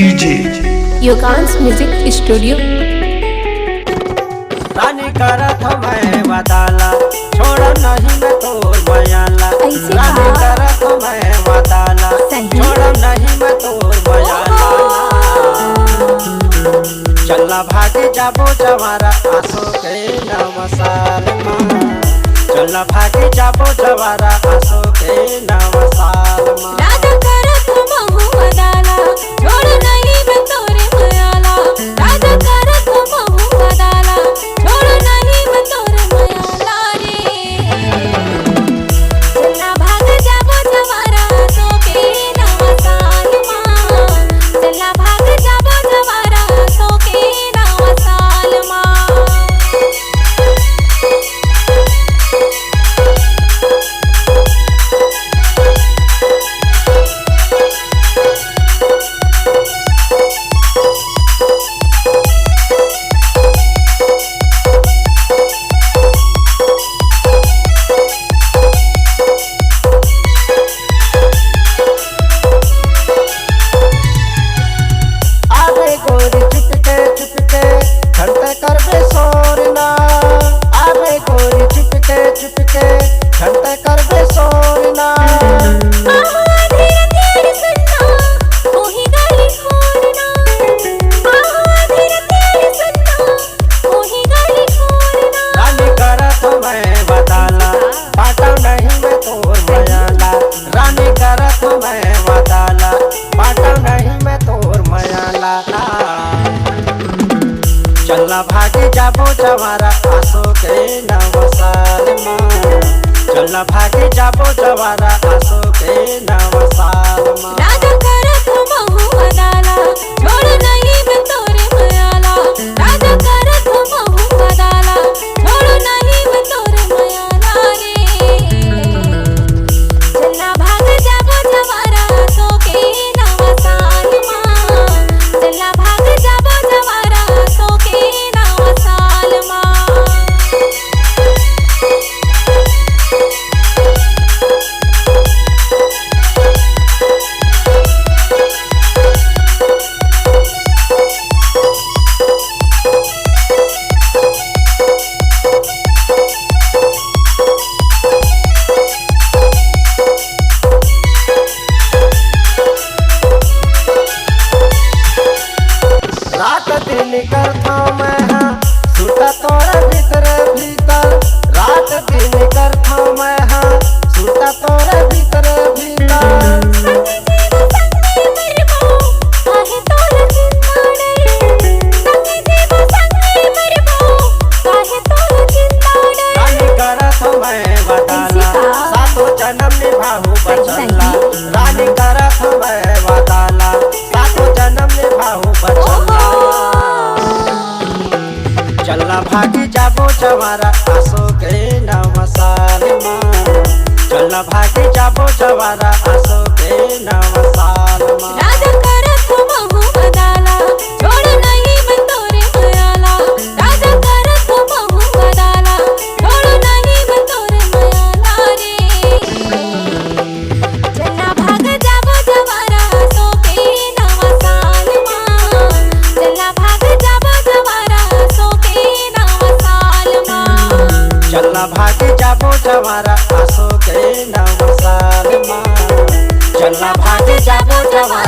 DJ Yogansh music studio. रानी करत मैं वादाला छोड़ नहीं मैं तोर मयाला। रानी करत मैं वादाला छोड़ नहीं मैं तोर मयाला। चलना भागे जाबो जवारा आसो के नवसाल माँ। चलना भागे जाबो जवारा आसो के नवसाल माँ। राजा करत महु वादाला छोड़ नहीं मैं तोरे मयाला। राजा करत महु वादाला छोड़ नहीं मैं तोरे मयाला रे। चलना भाग जाबो जवारा सो के नवसाल माँ। चलना भाग जाबो जवारा सो के नवसाल माँ। चलना भागे जाबो जवारा आसो के नवसाल माँ। चलना भागे जाबो जवारा आसो के नवसाल माँ। राजा करत महु वादाला छोड़ नहीं मैं तोरे मयाला। राजा करत महु वादाला छोड़ नहीं मैं तोरे मयाला रे। चलना भाग जाबो जवारा सो के नवसाल माँ। चलना भाग जाबो जवारा सो के नवसाल माँ। रात दिन करता मैं हाँ सुता तोरा भीतर भीतर। रात दिन करता मैं हाँ सुता तोरा भीतर भीतर। रानी करत मैं वादाला सातो जन्म निभाहू बचला। रानी करत मैं वादाला सातो जन्म निभाहू बचला। चलना भागी जाबो जवारा आसो के नवसाल माँ। चलना भागी जाबो जवारा आसो के नवसाल माँ। राजा करत महु वादाला छोड़ नहीं मैं तोरे मयाला। राजा करत महु वादाला छोड़ नहीं मैं तोरे मयाला रे। चलना भाग जाबो जवारा सो के नवसाल माँ। चलना भाग जाबो जवारा सो के नवसाल माँ। चलना भागे जाबो जवारा आसो के नवसाल माँ। चलना भागे जाबो जवारा